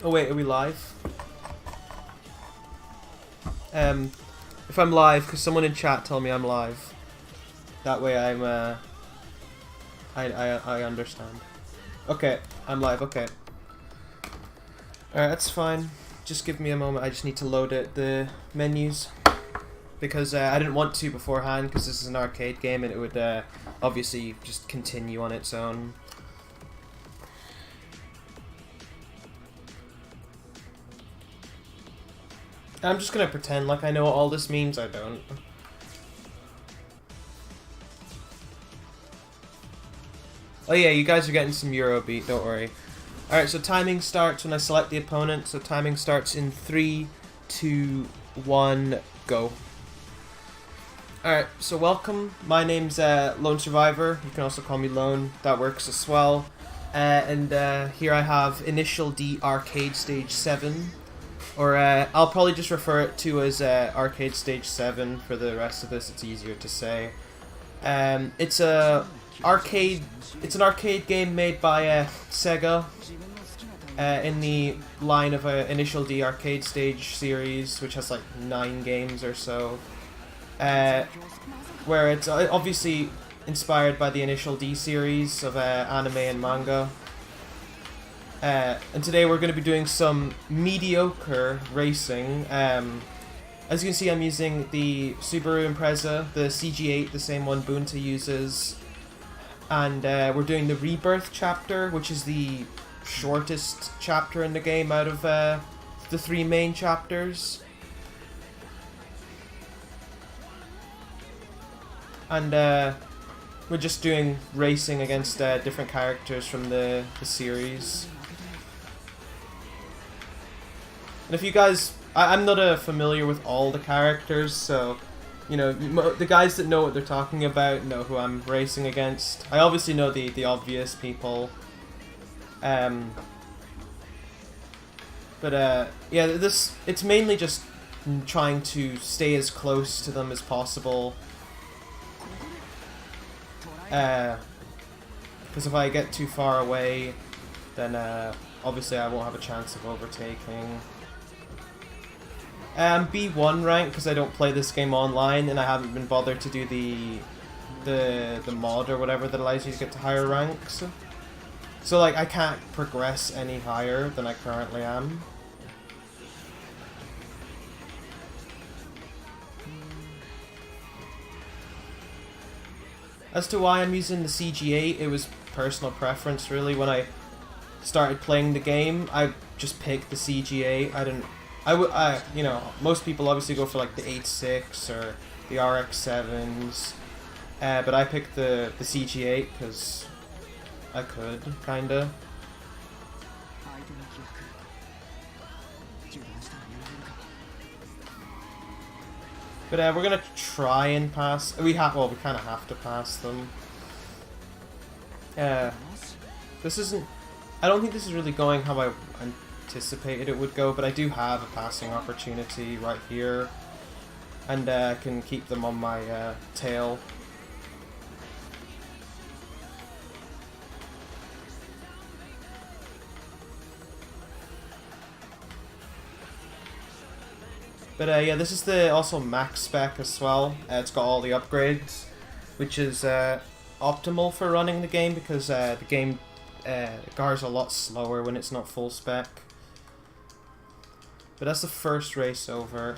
Oh wait, are we live? If I'm live, because someone in chat told me I'm live. That way I'm, I understand. Okay, I'm live, okay. Alright, that's fine. Just give me a moment, I just need to load the menus. Because I didn't want to beforehand, because this is an arcade game and it would obviously just continue on its own. I'm just gonna pretend like I know what all this means, I don't. Oh yeah, you guys are getting some Eurobeat, don't worry. Alright, so timing starts when I select the opponent, so timing starts in 3, 2, 1, go. Alright, so welcome. My name's Lonnesurvivor. You can also call me Lone. That works as well. And here I have Initial D Arcade Stage 7. Or I'll probably just refer it to as Arcade Stage 7 for the rest of this. It's easier to say. It's an arcade game made by Sega in the line of Initial D Arcade Stage series, which has like 9 games or so. Where it's obviously inspired by the Initial D series of anime and manga. And today we're going to be doing some mediocre racing. As you can see, I'm using the Subaru Impreza, the CG8, the same one Bunta uses. And we're doing the Rebirth chapter, which is the shortest chapter in the game out of the 3 main chapters. And we're just doing racing against different characters from the series. And if you guys, I'm not familiar with all the characters, so, you know, the guys that know what they're talking about know who I'm racing against. I obviously know the obvious people. But yeah, it's mainly just trying to stay as close to them as possible. Because if I get too far away, then obviously I won't have a chance of overtaking. B1 rank because I don't play this game online and I haven't been bothered to do the mod or whatever that allows you to get to higher ranks. So like I can't progress any higher than I currently am. As to why I'm using the CG8, it was personal preference really. When I started playing the game, I just picked the CG8. You know, most people obviously go for like the 8.6 or the RX-7s, but I picked the CG8 because I could, kinda. But we're gonna try and pass. We kind of have to pass them. This isn't. I don't think this is really going how I anticipated it would go, but I do have a passing opportunity right here, and I can keep them on my tail. But yeah, this is the also max spec as well. It's got all the upgrades, which is optimal for running the game because the game gars a lot slower when it's not full spec. But that's the first race over.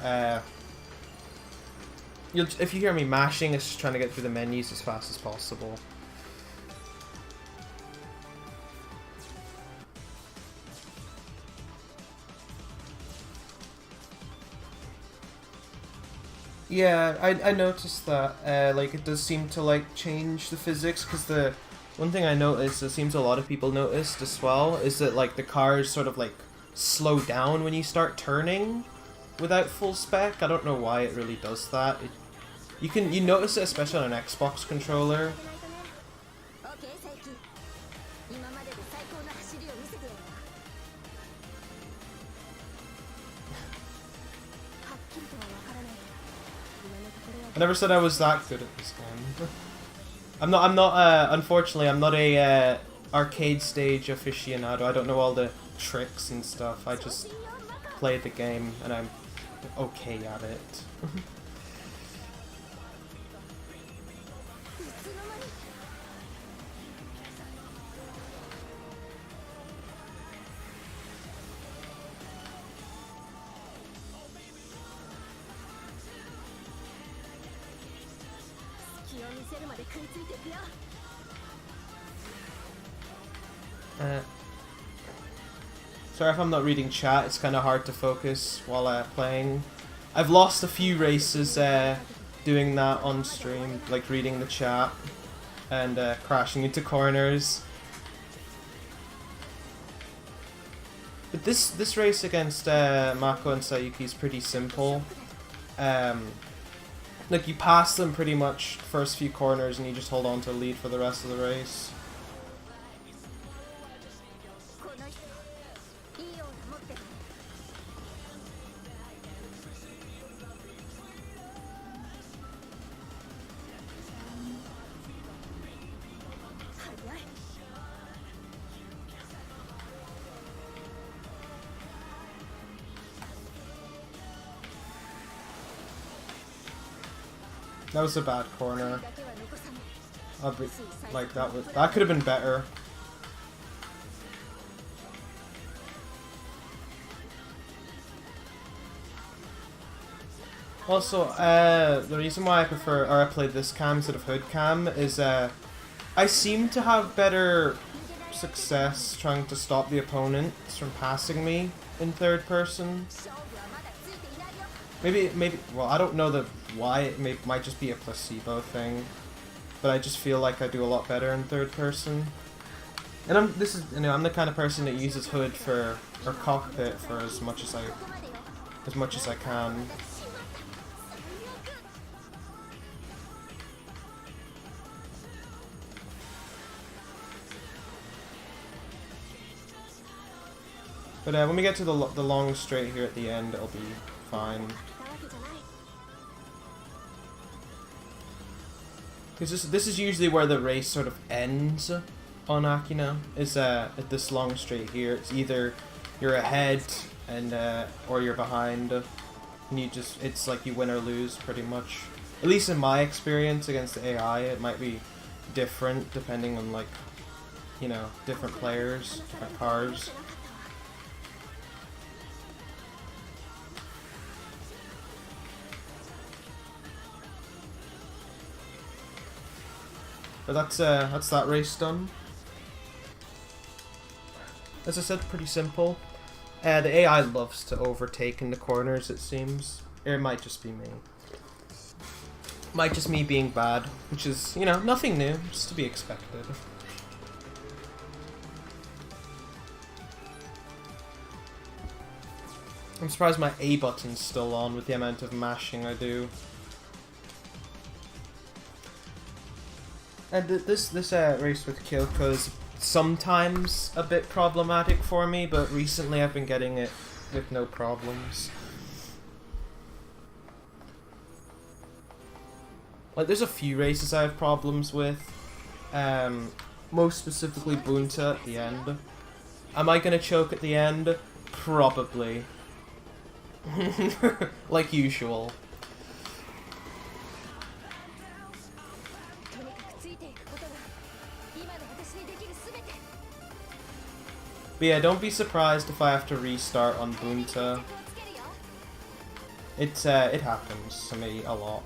If you hear me mashing, it's just trying to get through the menus as fast as possible. Yeah, I noticed that, like, it does seem to, like, change the physics, because the one thing I noticed, it seems a lot of people noticed as well, is that, like, the cars sort of, like, slow down when you start turning without full spec. I don't know why it really does that. You notice it especially on an Xbox controller. I never said I was that good at this game. unfortunately, I'm not a arcade stage aficionado. I don't know all the tricks and stuff. I just play the game and I'm okay at it. Sorry if I'm not reading chat, it's kind of hard to focus while playing. I've lost a few races doing that on stream, like reading the chat and crashing into corners. But this race against Mako and Sayuki is pretty simple. Like you pass them pretty much first few corners and you just hold on to the lead for the rest of the race. That was a bad corner. Like that could have been better. Also, the reason why I prefer, or I played this cam instead of hood cam is I seem to have better success trying to stop the opponents from passing me in third person. Maybe, well, I don't know why, it might just be a placebo thing, but I just feel like I do a lot better in third person. And I'm the kind of person that uses hood or cockpit for as much as I can. But when we get to the long straight here at the end, it'll be fine. Because this is usually where the race sort of ends on Akina, is at this long straight here. It's either you're ahead and or you're behind, and it's like you win or lose pretty much. At least in my experience against the AI, it might be different depending on, like, you know, different players, different cars. But that's that race done. As I said, pretty simple. The AI loves to overtake in the corners, it seems. Or it might just be me. Might just me being bad, which is, you know, nothing new, just to be expected. I'm surprised my A button's still on with the amount of mashing I do. And this race with Kyoko is sometimes a bit problematic for me, but recently I've been getting it with no problems. Like, there's a few races I have problems with, most specifically Bunta at the end. Am I gonna choke at the end? Probably. Like usual. But yeah, don't be surprised if I have to restart on Bunta. It happens to me a lot.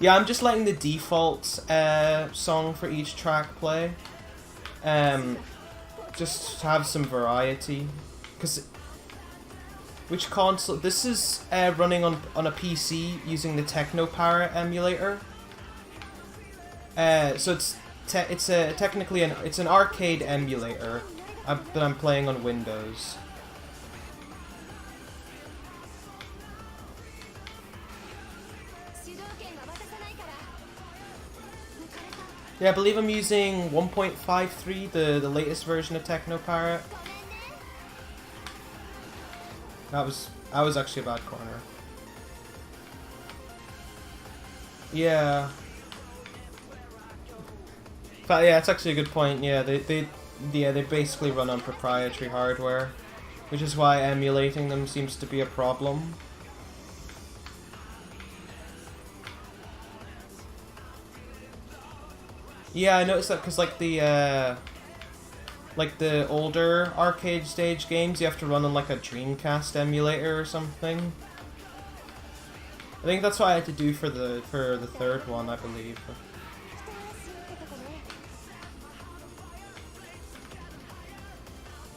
Yeah, I'm just letting the default song for each track play. Just to have some variety. Because which console? This is running on a PC using the Technoparrot emulator. So it's technically an arcade emulator that I'm playing on Windows. Yeah, I believe I'm using 1.53, the latest version of Technoparrot. That was actually a bad corner. Yeah. But yeah, it's actually a good point. Yeah, they basically run on proprietary hardware, which is why emulating them seems to be a problem. Yeah, I noticed that because like the older arcade stage games, you have to run on like a Dreamcast emulator or something. I think that's what I had to do for the third one, I believe.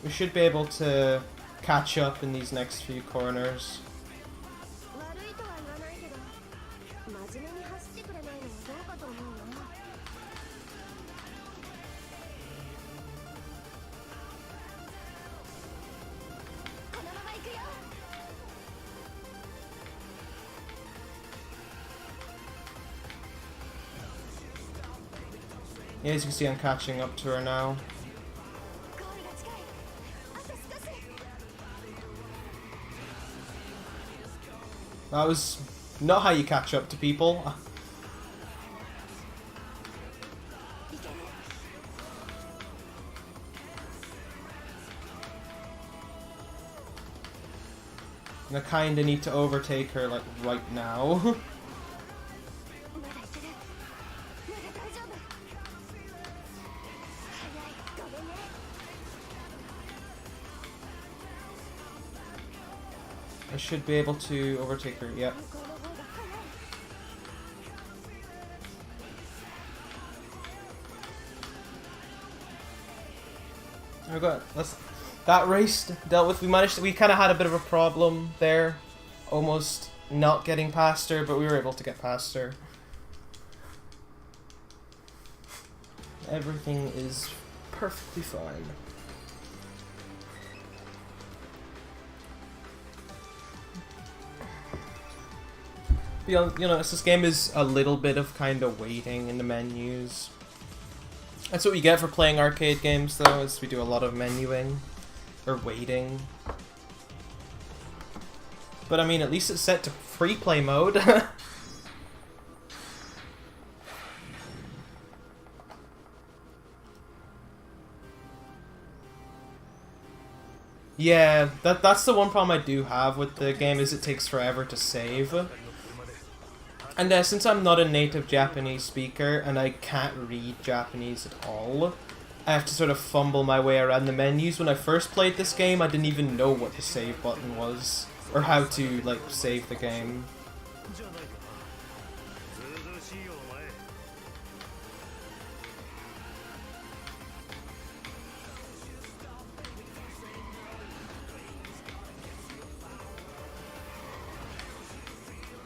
We should be able to catch up in these next few corners. Yeah, as you can see, I'm catching up to her now. That was not how you catch up to people. And I kinda need to overtake her, like, right now. I should be able to overtake her, yep. Oh god, that race dealt with. We kind of had a bit of a problem there, almost not getting past her, but we were able to get past her. Everything is perfectly fine. You know, this game is a little bit of kind of waiting in the menus. That's what we get for playing arcade games, though, is we do a lot of menuing. Or waiting. But I mean, at least it's set to free play mode. Yeah, that's the one problem I do have with the game, is it takes forever to save. And since I'm not a native Japanese speaker, and I can't read Japanese at all, I have to sort of fumble my way around the menus. When I first played this game, I didn't even know what the save button was, or how to, like, save the game.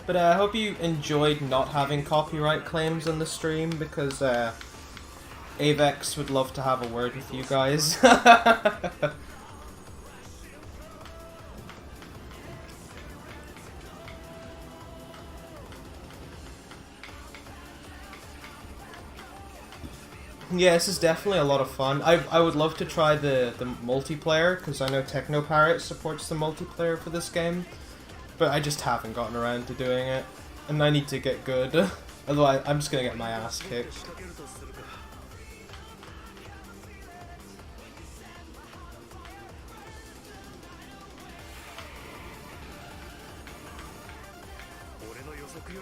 But I hope you enjoyed not having copyright claims on the stream, because AAX would love to have a word with you guys. Yeah, this is definitely a lot of fun. I would love to try the multiplayer, because I know Technoparrot supports the multiplayer for this game. But I just haven't gotten around to doing it, and I need to get good. Otherwise, I'm just gonna get my ass kicked.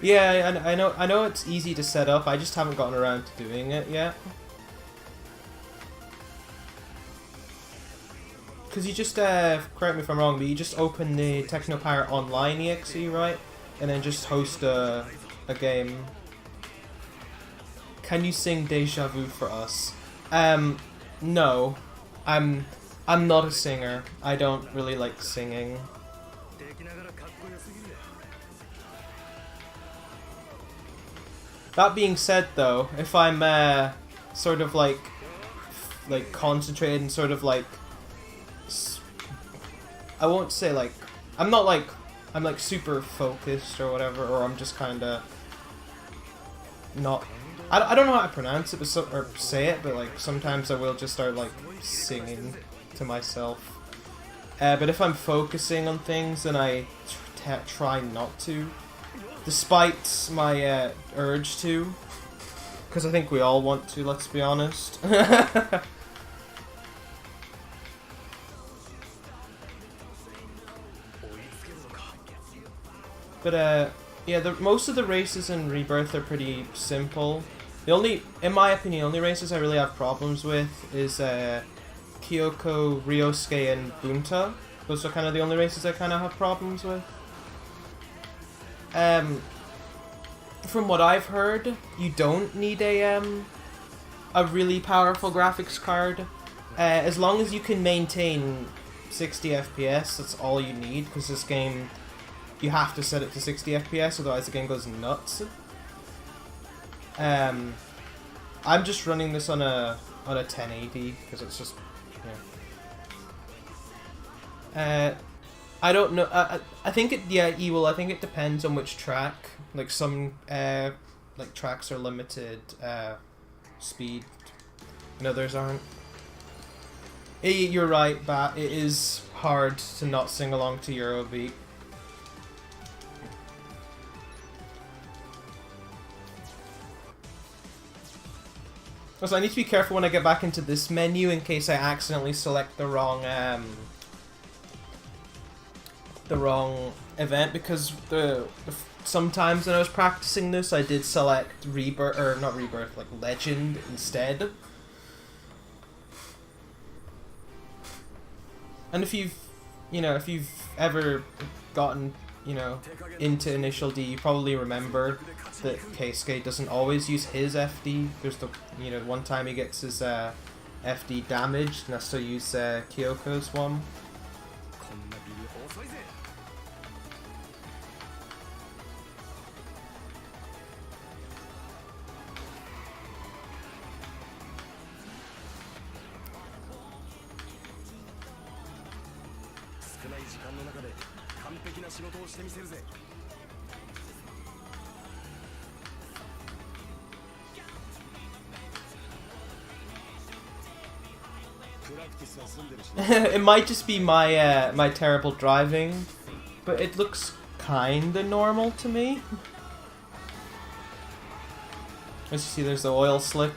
Yeah, I know it's easy to set up. I just haven't gotten around to doing it yet. Because you just, correct me if I'm wrong, but you just open the Technoparrot Online EXE, right? And then just host a game. Can you sing Deja Vu for us? No. I'm not a singer. I don't really like singing. That being said, though, if I'm, sort of like concentrated and sort of like, I won't say like, I'm like super focused or whatever, or I'm just kinda not, I don't know how to pronounce it, but or say it, but like sometimes I will just start like singing to myself. But if I'm focusing on things, then I try not to. Despite my urge to. Because I think we all want to, let's be honest. But yeah, most of the races in Rebirth are pretty simple. The only, in my opinion, only races I really have problems with is Kyoko, Ryosuke, and Bunta. Those are kind of the only races I kind of have problems with. From what I've heard, you don't need a really powerful graphics card. As long as you can maintain 60 FPS, that's all you need, because this game, you have to set it to 60 FPS, otherwise the game goes nuts. I'm just running this on a 1080 because it's just, yeah. I don't know. I think it. Yeah, Ewell. I think it depends on which track. Like some like tracks are limited speed, and others aren't. You're right, Bat. It is hard to not sing along to Eurobeat. So I need to be careful when I get back into this menu in case I accidentally select the wrong event, because sometimes when I was practicing this I did select Rebirth, or not Rebirth, like Legend instead. And if you've ever gotten, into Initial D, you probably remember that Keisuke doesn't always use his FD. There's the, one time he gets his FD damaged and has to use Kyoko's one. It might just be my my terrible driving, but it looks kinda normal to me. As you see, there's the oil slick.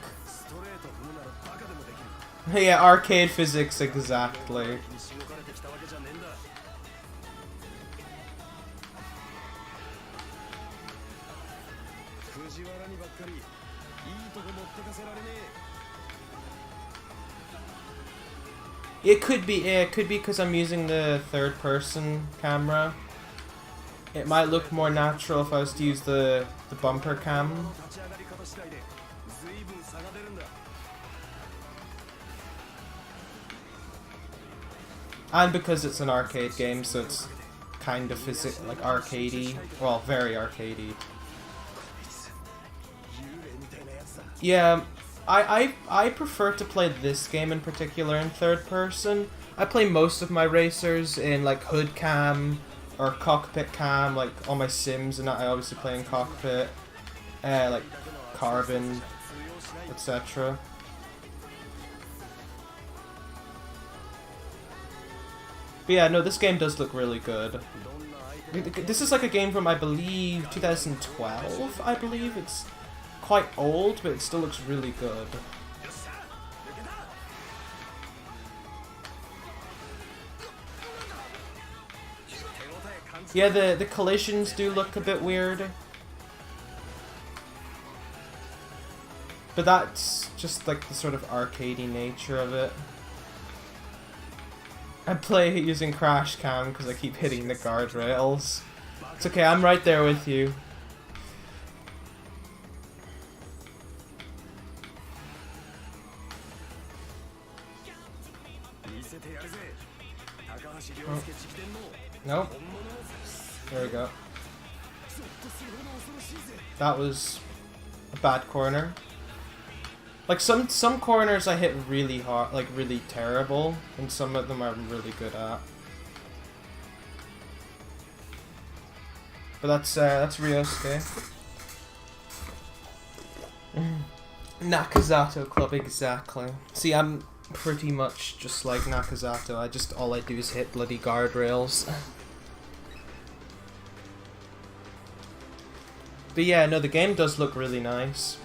Yeah, arcade physics, exactly. It could be, yeah, it could be because I'm using the third-person camera. It might look more natural if I was to use the bumper cam. And because it's an arcade game, so it's kind of like arcadey. Well, very arcadey. Yeah. I prefer to play this game in particular in third person. I play most of my racers in like hood cam or cockpit cam, like all my sims, and I obviously play in cockpit, like carbon, etc. But yeah, no, this game does look really good. This is like a game from, I believe, 2012, I believe. It's quite old, but it still looks really good. Yeah, the collisions do look a bit weird. But that's just like the sort of arcadey nature of it. I play using crash cam because I keep hitting the guardrails. It's okay, I'm right there with you. Oh. Nope. There we go. That was a bad corner. Like some corners I hit really hard, like really terrible, and some of them I'm really good at. But that's Ryosuke. Nakazato Club, exactly. See, I'm pretty much just like Nakazato. All I do is hit bloody guardrails. But yeah, no, the game does look really nice.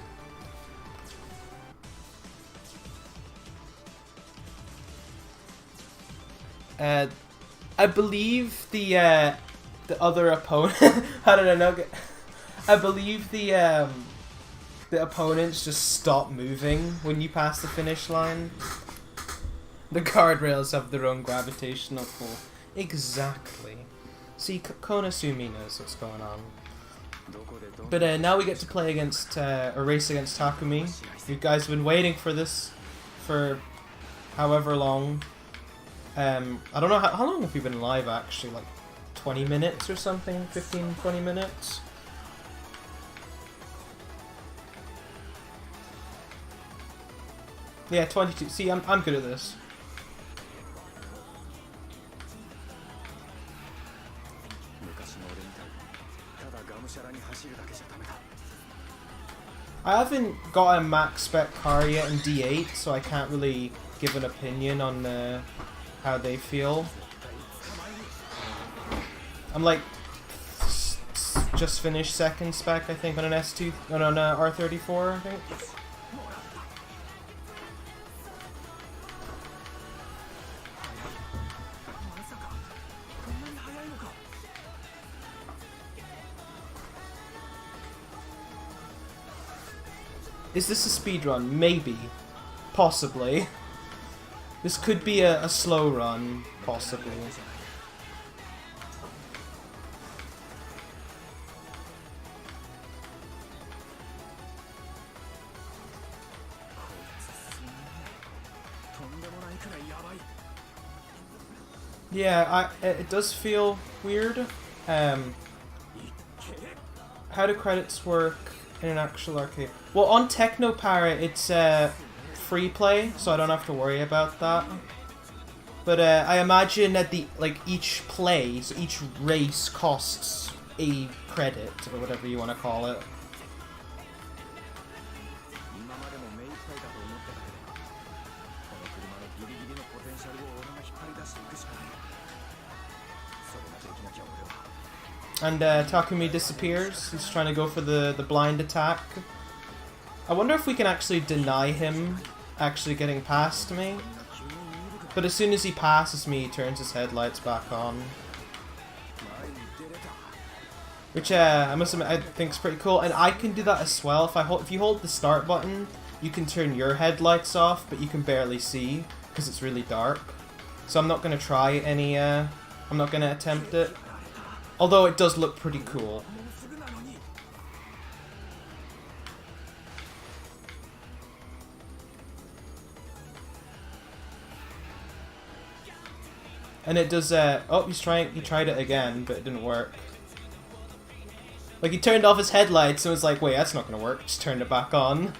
I believe the other opponent. How did I know? I believe the opponents just stop moving when you pass the finish line. The guardrails have their own gravitational pull. Exactly. See, Konosumi knows what's going on. But now we get to play against, or race against Takumi. You guys have been waiting for this for however long. I don't know, how long have you been live actually? Like 20 minutes or something? 15, 20 minutes? Yeah, 22. See, I'm good at this. I haven't got a max spec car yet in D8, so I can't really give an opinion on how they feel. I'm like just finished second spec, I think, on an S2, on an R34, I think. Is this a speedrun? Maybe. Possibly. This could be a slow run, possibly. Yeah, it does feel weird. How do credits work in an actual arcade? Well, on Technopara, it's free play, so I don't have to worry about that. But I imagine that each play, so each race costs a credit, or whatever you want to call it. And Takumi disappears. He's trying to go for the blind attack. I wonder if we can actually deny him actually getting past me. But as soon as he passes me, he turns his headlights back on. Which I must admit, I think is pretty cool. And I can do that as well. If you hold the start button, you can turn your headlights off, but you can barely see because it's really dark. So I'm not going to try any. I'm not going to attempt it. Although it does look pretty cool. And it does, oh, he tried it again, but it didn't work. Like, he turned off his headlights and was like, wait, that's not gonna work. Just turned it back on.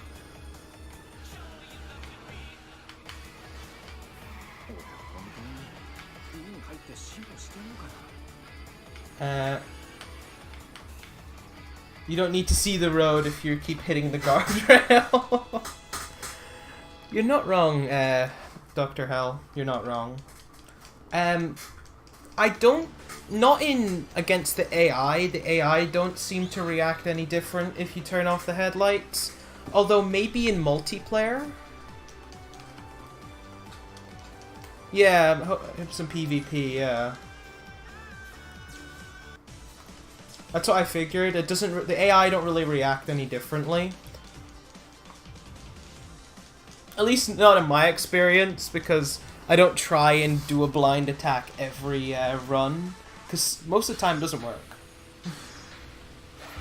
You don't need to see the road if you keep hitting the guardrail. You're not wrong, Dr. Hell. You're not wrong. Not in against the AI. The AI don't seem to react any different if you turn off the headlights. Although maybe in multiplayer. Yeah, some PvP, yeah. That's what I figured. It doesn't. The AI don't really react any differently. At least not in my experience, because I don't try and do a blind attack every run, because most of the time it doesn't work.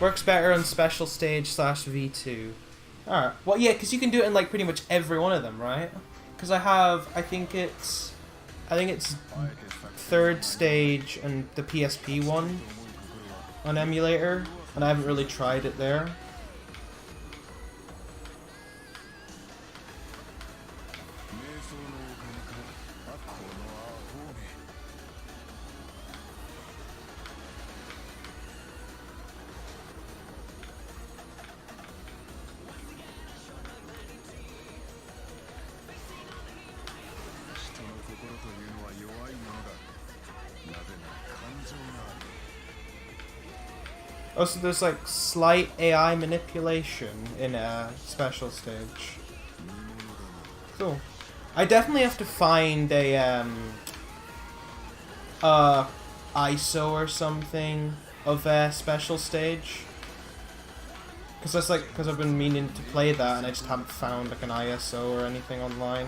Works better on special stage /V2. Alright. Well, yeah, because you can do it in like pretty much every one of them, right? Because I think it's third stage and the PSP one on emulator, and I haven't really tried it there. Also, there's like slight AI manipulation in a special stage. Cool. I definitely have to find a ISO or something of a special stage. Because I've been meaning to play that and I just haven't found like an ISO or anything online.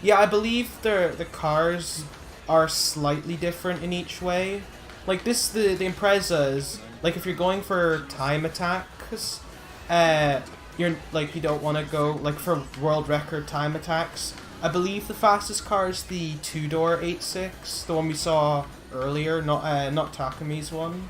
Yeah, I believe the cars are slightly different in each way. Like this, the Impreza is like if you're going for time attacks, you're like you don't want to go like for world record time attacks. I believe the fastest car is the two-door 8.6, the one we saw earlier, not Takami's one.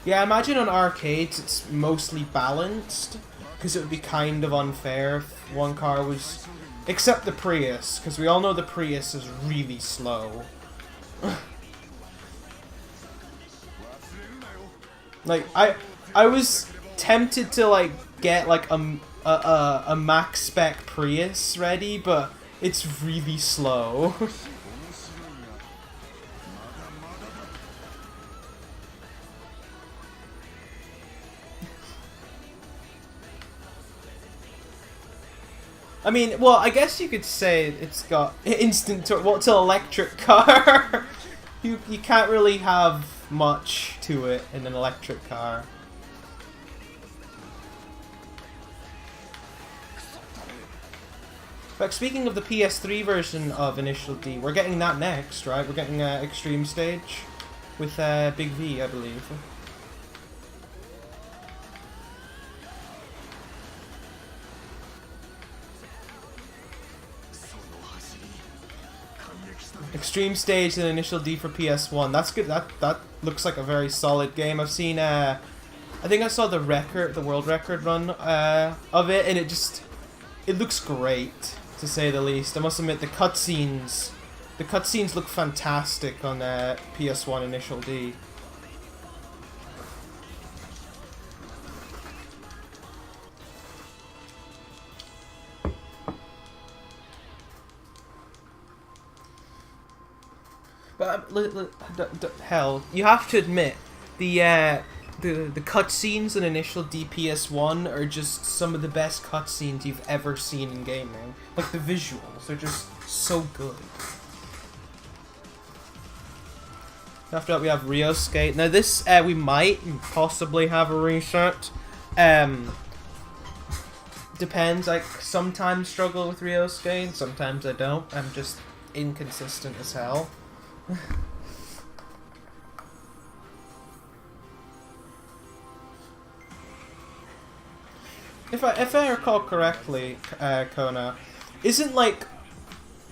Yeah, I imagine on arcades it's mostly balanced, because it would be kind of unfair if one car was... Except the Prius, because we all know the Prius is really slow. Like, I was tempted to, like, get, like, a max spec Prius ready, but it's really slow. I mean, well, I guess you could say it's got instant torque. Well, it's an electric car. You can't really have much to it in an electric car. But speaking of the PS3 version of Initial D, we're getting that next, right? We're getting Extreme Stage with Big V, I believe. Extreme Stage and Initial D for PS1. That's good. That looks like a very solid game. I've seen. I think I saw the world record run of it, and it looks great to say the least. I must admit the cutscenes look fantastic on PS1 Initial D. But hell, you have to admit the cutscenes in Initial D PS1 are just some of the best cutscenes you've ever seen in gaming. Like the visuals, they're just so good. After that, we have Rio Skate. Now this we might possibly have a reset. Depends. I sometimes struggle with Rio Skate, sometimes I don't. I'm just inconsistent as hell. If I recall correctly, Kona, isn't like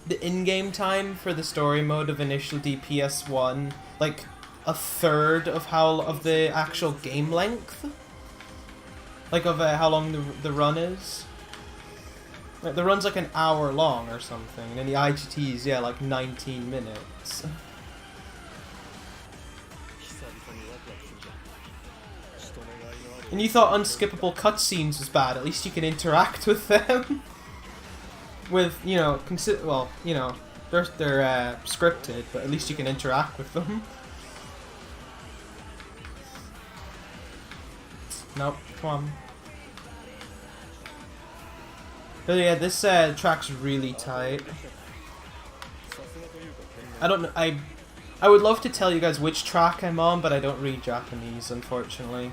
the in-game time for the story mode of Initial D PS1 like a third of the actual game length? Like of how long the run is? Like, the run's like an hour long or something, and the IGT's, yeah, like 19 minutes. And you thought unskippable cutscenes was bad, at least you can interact with them. With, you know, well, you know, they're scripted, but at least you can interact with them. Nope, come on. But yeah, this track's really tight. I don't know, I would love to tell you guys which track I'm on, but I don't read Japanese, unfortunately.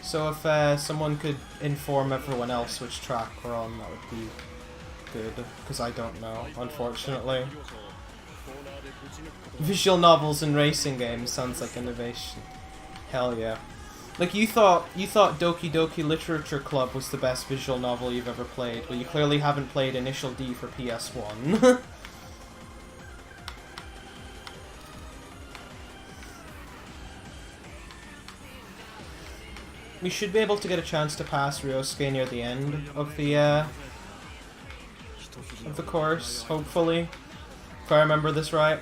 So if someone could inform everyone else which track we're on, that would be good, because I don't know, unfortunately. Visual novels and racing games sounds like innovation. Hell yeah. Like you thought Doki Doki Literature Club was the best visual novel you've ever played, but you clearly haven't played Initial D for PS1. We should be able to get a chance to pass Ryosuke near the end of the course, hopefully. If I remember this right.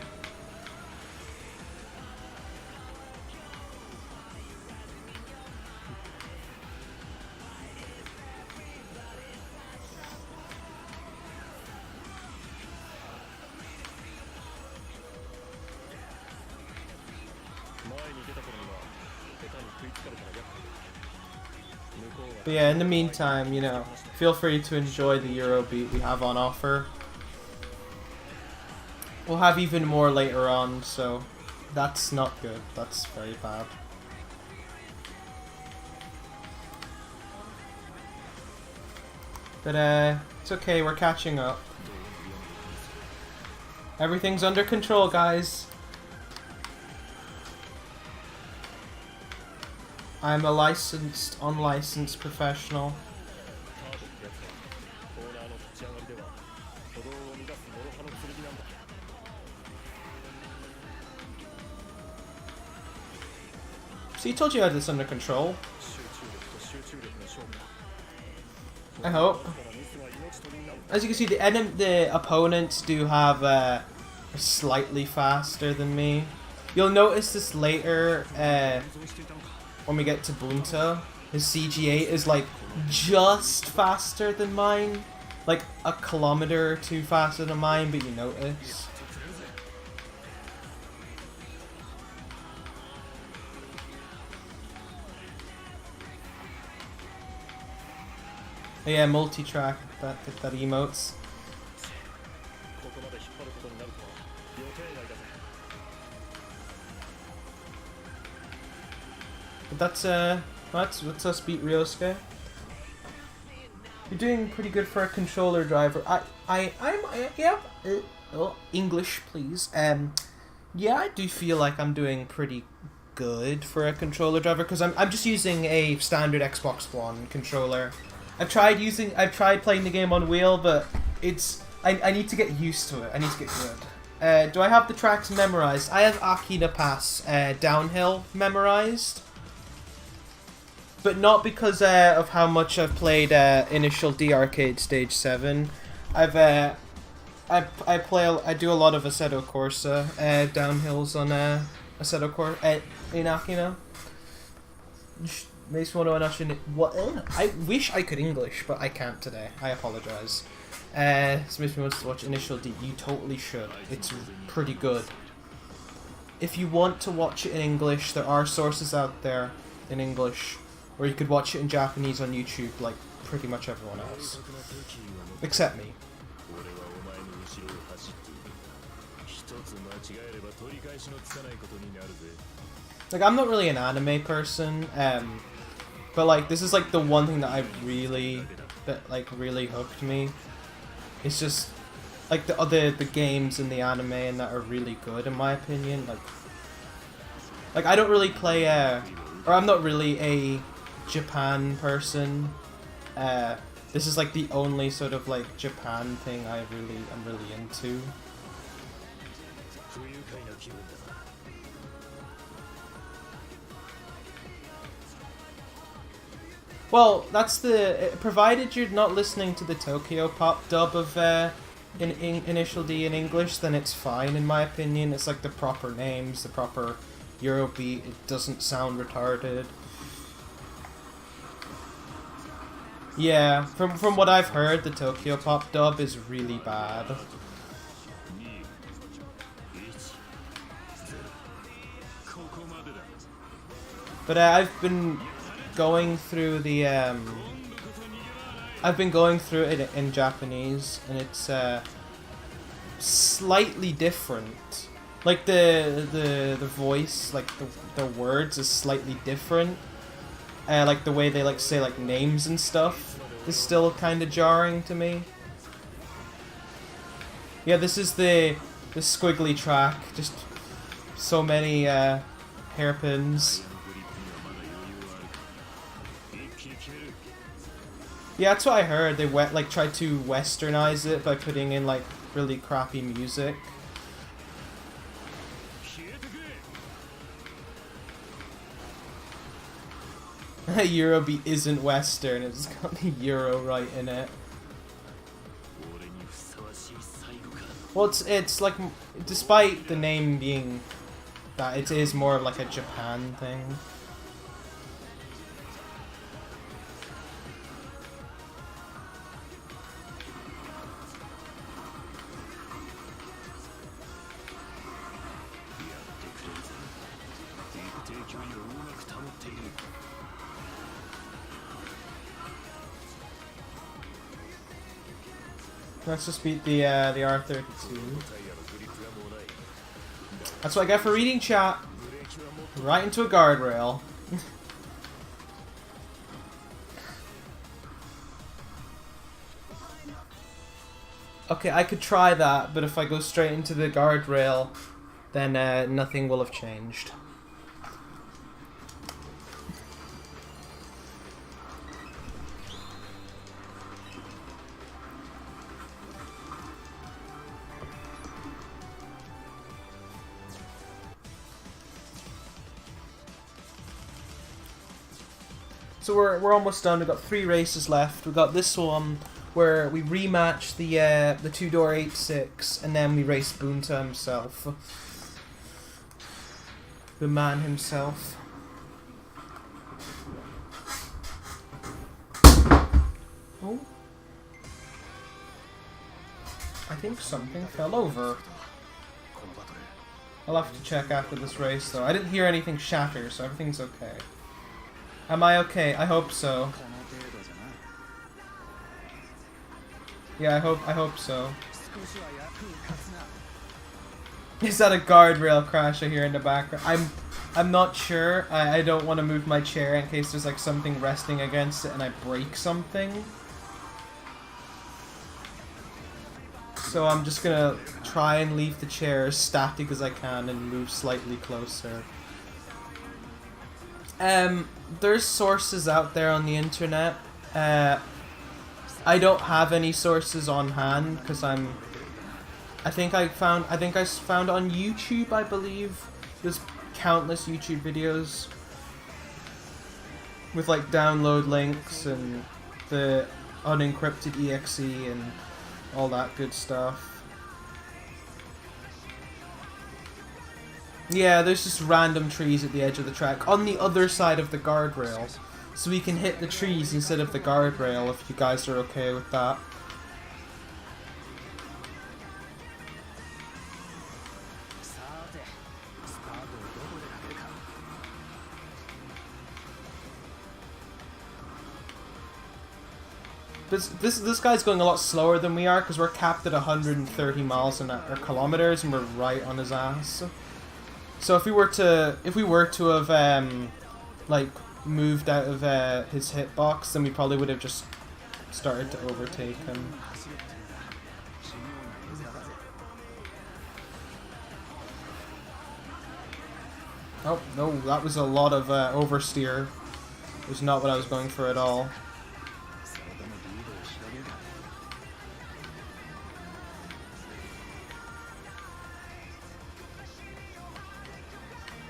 But yeah, in the meantime, you know, feel free to enjoy the Eurobeat we have on offer. We'll have even more later on, so that's not good. That's very bad. But it's okay, we're catching up. Everything's under control, guys. I'm a licensed, unlicensed professional. So you told you I had this under control. I hope. As you can see, the opponents do have are slightly faster than me. You'll notice this later when we get to Bunta. His CG8 is like just faster than mine, like a kilometer or two faster than mine, but you notice. Oh yeah, multi-track, that emotes. But that's us beat Ryosuke. You're doing pretty good for a controller driver. Yeah. English, please. Yeah, I do feel like I'm doing pretty good for a controller driver because I'm just using a standard Xbox One controller. I've tried playing the game on wheel, but I need to get used to it. I need to get good. Do I have the tracks memorized? I have Akina Pass downhill memorized, but not because of how much I've played Initial D Arcade Stage 7. I do a lot of Assetto Corsa downhills on Assetto Corsa in Akina. I wish I could English, but I can't today. I apologize. Somebody wants to watch Initial D. You totally should. It's pretty good. If you want to watch it in English, there are sources out there in English, or you could watch it in Japanese on YouTube, like pretty much everyone else. Except me. Like, I'm not really an anime person, but like this is like the one thing that really hooked me. It's just like the games and the anime and that are really good in my opinion. Like I don't really play or I'm not really a Japan person. This is like the only sort of like Japan thing I'm really into. Well, that's provided you're not listening to the Tokyo Pop dub of Initial D in English, then it's fine in my opinion. It's like the proper names, the proper Eurobeat. It doesn't sound retarded. Yeah, from what I've heard, the Tokyo Pop dub is really bad. But I've been going through the I've been going through it in Japanese, and it's slightly different. Like the voice, like the words is slightly different. Like the way they like say like names and stuff is still kind of jarring to me. Yeah, this is the squiggly track. Just so many hairpins. Yeah, that's what I heard. They tried to westernize it by putting in like really crappy music. Eurobeat isn't Western. It's got the Euro right in it. Well, it's like, despite the name being that, it is more of like a Japan thing. Let's just beat the R32. That's what I get for reading chat. Right into a guardrail. Okay, I could try that, but if I go straight into the guardrail, then nothing will have changed. So we're almost done. We've got 3 races left. We've got this one where we rematch the two-door 8-6, and then we race Boonta himself. The man himself. Oh. I think something fell over. I'll have to check after this race though. I didn't hear anything shatter, so everything's okay. Am I okay? I hope so. Yeah, I hope so. Is that a guardrail crash I hear in the background? I'm not sure. I don't want to move my chair in case there's like something resting against it and I break something. So I'm just gonna try and leave the chair as static as I can and move slightly closer. There's sources out there on the internet. I don't have any sources on hand because I think I found on YouTube, I believe. There's countless YouTube videos with like download links and the unencrypted exe and all that good stuff. Yeah, there's just random trees at the edge of the track on the other side of the guardrail. So we can hit the trees instead of the guardrail if you guys are okay with that. This guy's going a lot slower than we are because we're capped at 130 miles an hour, or kilometers, and we're right on his ass. So if we were to have like moved out of his hitbox, then we probably would have just started to overtake him. Oh no, that was a lot of oversteer. It was not what I was going for at all.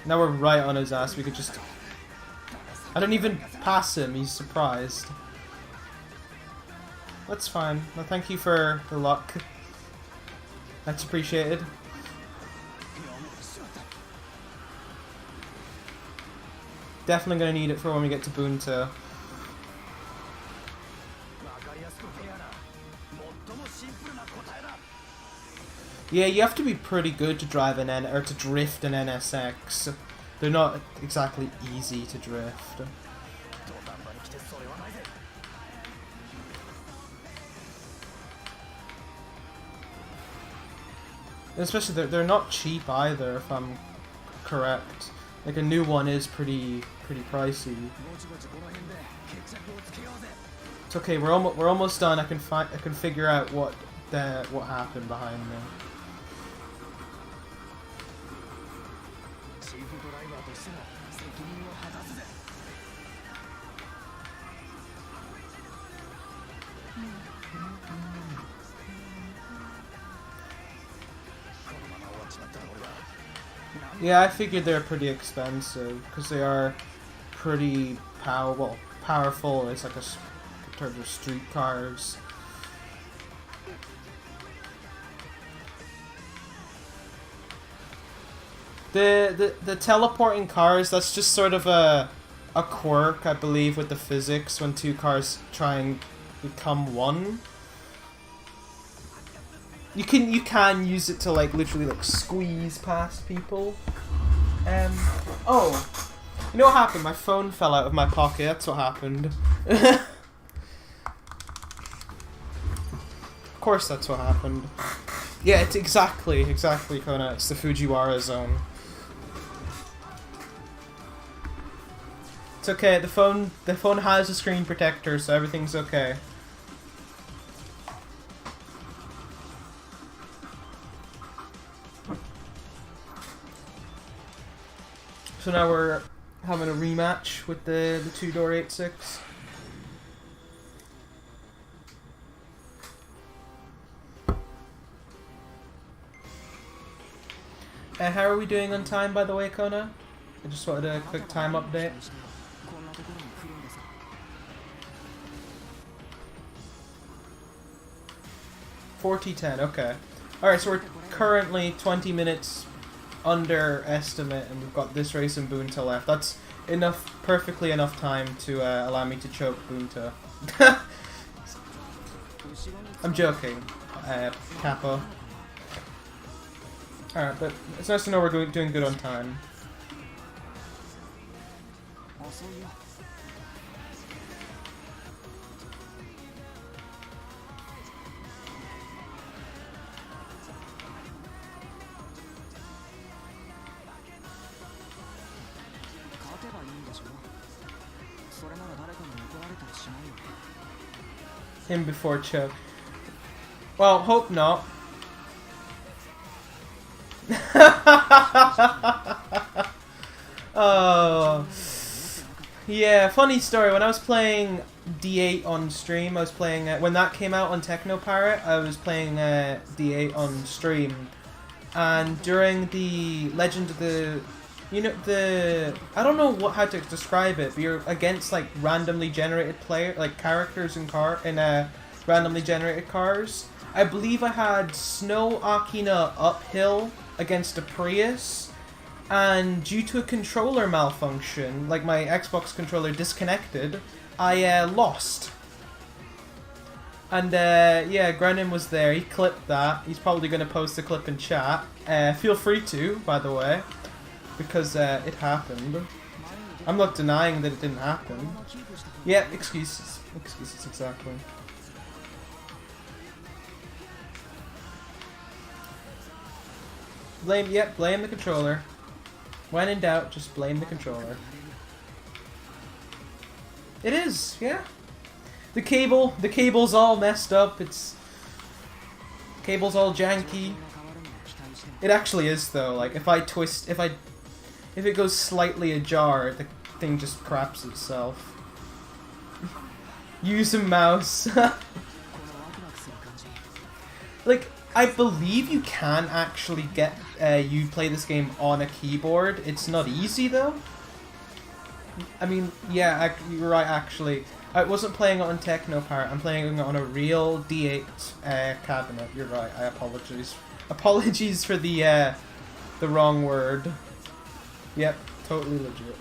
Now we're right on his ass. We could just... I don't even pass him. He's surprised. That's fine. Well, thank you for the luck. That's appreciated. Definitely gonna need it for when we get to Boonta. Yeah, you have to be pretty good to drive an or to drift an NSX. They're not exactly easy to drift. And especially they're not cheap either, if I'm correct. Like a new one is pretty pricey. It's okay. We're almost done. I can figure out what happened behind me. Yeah, I figured they're pretty expensive because they are pretty powerful. It's like in terms of street cars. The teleporting cars, that's just sort of a quirk, I believe, with the physics when two cars try and become one. You can use it to like literally like squeeze past people. Oh, you know what happened? My phone fell out of my pocket. That's what happened. Of course that's what happened. Yeah, it's exactly, Kona. It's the Fujiwara zone. It's okay, the phone has a screen protector, so everything's okay. So now we're having a rematch with the two-door 8.6. How are we doing on time, by the way, Kona? I just wanted a quick time update. $40.10, okay. Alright, so we're currently 20 minutes under estimate, and we've got this race and Bunta left. That's enough, perfectly enough time to allow me to choke Bunta. I'm joking, Kappa. Alright, but it's nice to know we're doing good on time. Him before choke. Well, hope not. Oh. Yeah, funny story. When I was playing D8 on stream, I was playing... when that came out on Technoparrot, I was playing D8 on stream. And during the Legend of the... You know, I don't know how to describe it, but you're against, like, randomly generated characters in randomly generated cars. I believe I had Snow Akina uphill against a Prius, and due to a controller malfunction, like my Xbox controller disconnected, I lost. And yeah, Grennan was there, he clipped that, he's probably going to post the clip in chat. Feel free to, by the way, because it happened. I'm not denying that it didn't happen. Yeah, excuses. Excuses, exactly. Blame the controller. When in doubt, just blame the controller. It is, yeah. The cable's all messed up. Cable's all janky. It actually is though. Like if it goes slightly ajar, the thing just craps itself. Use a mouse. Like, I believe you can actually get you play this game on a keyboard. It's not easy though. I mean, yeah, you're right actually. I wasn't playing it on Technoparrot. I'm playing it on a real D8 cabinet. You're right. I apologize. Apologies for the wrong word. Yep, totally legit.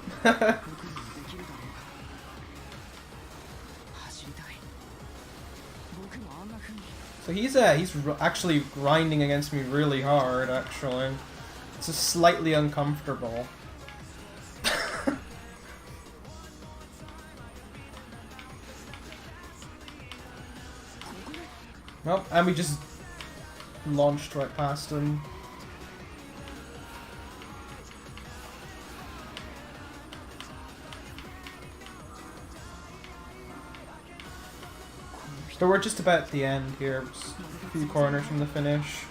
So he's actually grinding against me really hard, actually. It's just slightly uncomfortable. Nope, and we just launched right past him. So we're just about at the end here, just a few corners from the finish.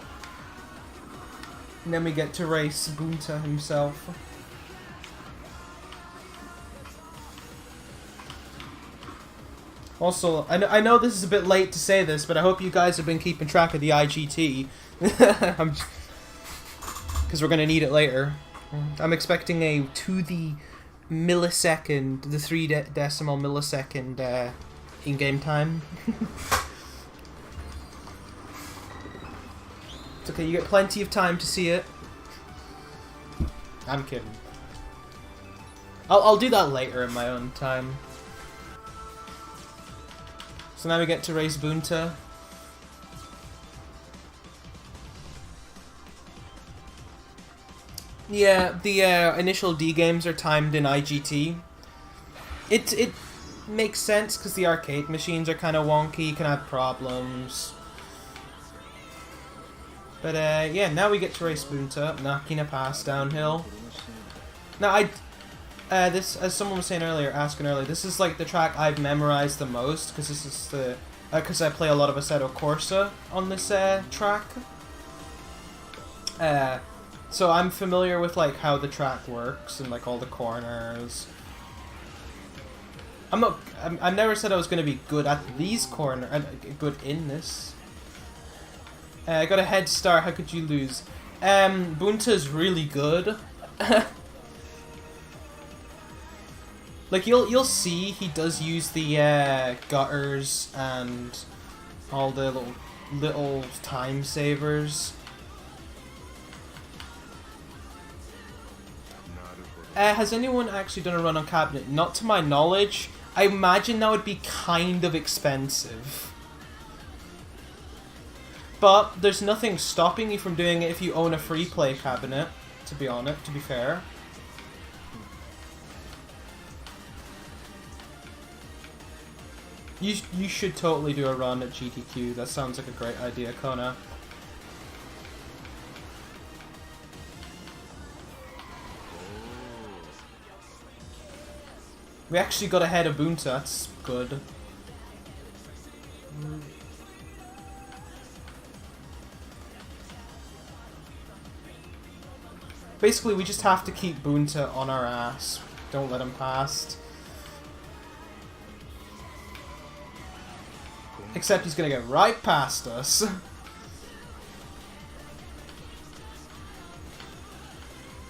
And then we get to race Bunta himself. Also, I know this is a bit late to say this, but I hope you guys have been keeping track of the IGT. Because we're going to need it later. I'm expecting a to the millisecond, the 3 decimal millisecond in-game time. It's okay, you get plenty of time to see it. I'm kidding. I'll do that later in my own time. So now we get to race Bunta. Yeah, the initial D games are timed in IGT. It makes sense because the arcade machines are kind of wonky, you can have problems. But yeah, now we get to race Bunta, knocking a pass downhill. Now this, as someone was saying earlier, this is like the track I've memorized the most, because this is the, because I play a lot of Assetto Corsa on this track. So I'm familiar with like how the track works and like all the corners. I never said I was going to be good at these corners, good in this. I got a head start, how could you lose? Bunta's really good. Like you'll see he does use the gutters and all the little time savers. Has anyone actually done a run on cabinet? Not to my knowledge. I imagine that would be kind of expensive. But there's nothing stopping you from doing it if you own a free play cabinet, to be fair. You should totally do a run at GTQ. That sounds like a great idea, Kona. We actually got ahead of Bunta, that's good. Basically, we just have to keep Bunta on our ass. Don't let him past. Except he's gonna get right past us.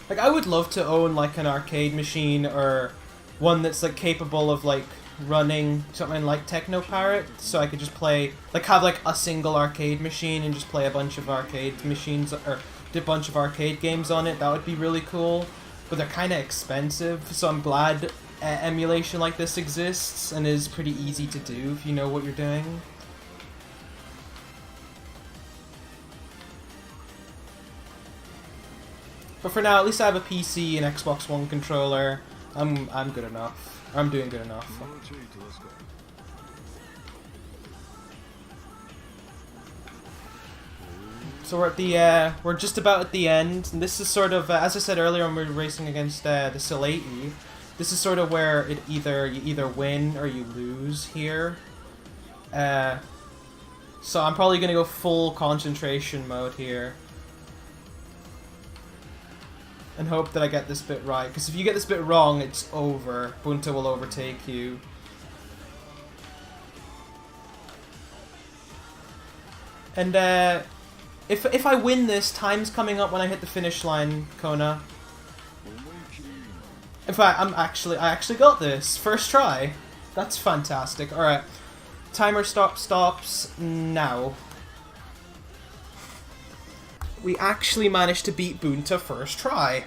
Like, I would love to own, like, an arcade machine, or one that's, like, capable of, like, running something like Techno Parrot, so I could just play, like, have, like, a single arcade machine and just play a bunch of arcade machines, or a bunch of arcade games on it. That would be really cool, but they're kind of expensive, so I'm glad emulation like this exists and is pretty easy to do if you know what you're doing. But for now, at least I have a PC and Xbox One controller. I'm good enough. I'm doing good enough. So we're at the we're just about at the end, and this is sort of as I said earlier when we were racing against the Silati. This is sort of where you either win or you lose here. So I'm probably gonna go full concentration mode here. And hope that I get this bit right, because if you get this bit wrong, it's over. Bunta will overtake you. And if I win this, time's coming up when I hit the finish line, Kona. In fact, I actually got this first try. That's fantastic. All right, timer stops now. We actually managed to beat Bunta first try.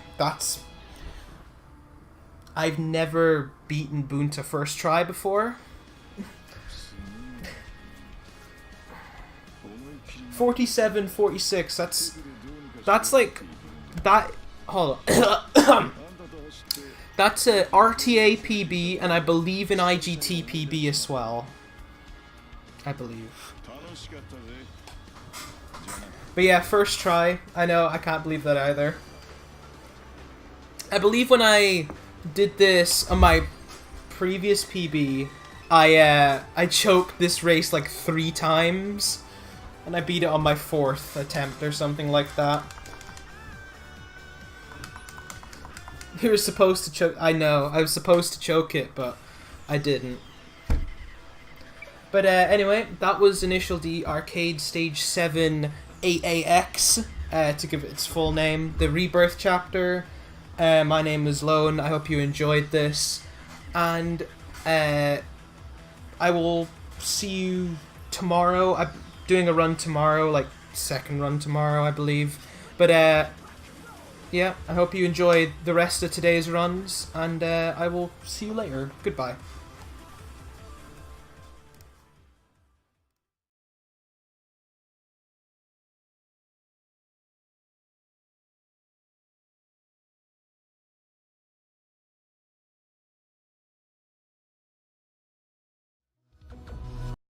I've never beaten Bunta first try before. 47-46. That's like that. Hold on. That's a RTA PB, and I believe an IGT PB as well. I believe. But yeah, first try. I know, I can't believe that either. I believe when I did this on my previous PB, I choked this race like 3 times, and I beat it on my 4th attempt or something like that. You were supposed to choke. I know, I was supposed to choke it, but I didn't. But anyway, that was Initial D Arcade Stage 7 AAX, to give it its full name, the Rebirth chapter. My name is Lone. I hope you enjoyed this, and I will see you tomorrow. I'm doing a run tomorrow, like second run tomorrow, I believe. But yeah, I hope you enjoyed the rest of today's runs, and I will see you later. Goodbye.